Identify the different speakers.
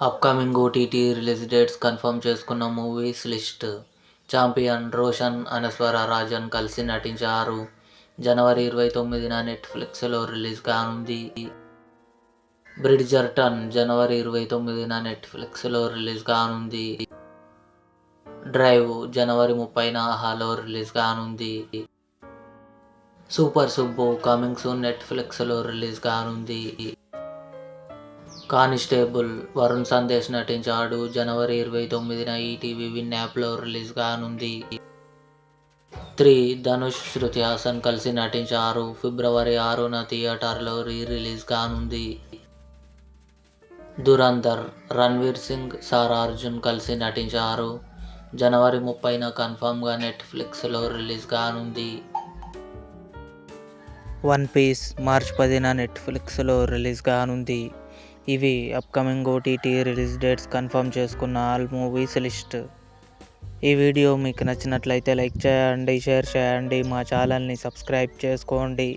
Speaker 1: Upcoming OTT release dates confirm చేసుకున్న movies list. 'Champion' Roshan, Anaswara Rajan కలిసి నటించారు. జనవరి 29న నెట్ఫ్లిక్స్లో రిలీజ్ కానుంది. 'బ్రిడ్జర్టన్' జనవరి 29న నెట్ఫ్లిక్స్లో రిలీజ్ కానుంది. 'డ్రైవ్' జనవరి 30న ఆహాలో రిలీజ్ కానుంది. 'సూపర్ సుబ్బు' కమింగ్ సూన్ నెట్ఫ్లిక్స్లో రిలీజ్ కానుంది. 'కానిస్టేబుల్' వరుణ్ సందేశ్ నటించాడు. జనవరి 29న ఈటీవీ విన్ యాప్లో రిలీజ్ కానుంది. 3 ధనుష్, శృతి హాసన్ కలిసి నటించారు. ఫిబ్రవరి 6న థియేటర్లో రిలీజ్ కానుంది. 'ధురంధర్' రణ్వీర్ సింగ్, సారా అర్జున్ కలిసి నటించారు. జనవరి 30న కన్ఫర్మ్గా నెట్ఫ్లిక్స్లో రిలీజ్ కానుంది.
Speaker 2: 'వన్ పీస్' మార్చి 10న నెట్ఫ్లిక్స్లో రిలీజ్ కానుంది. ఇవి upcoming OTT release dates confirm చేసుకున్న ఆల్ మూవీస్ లిస్ట్. ఈ వీడియో మీకు నచ్చినట్లయితే లైక్ చేయండి, షేర్ చేయండి, మా ఛానల్ని సబ్స్క్రైబ్ చేసుకోండి.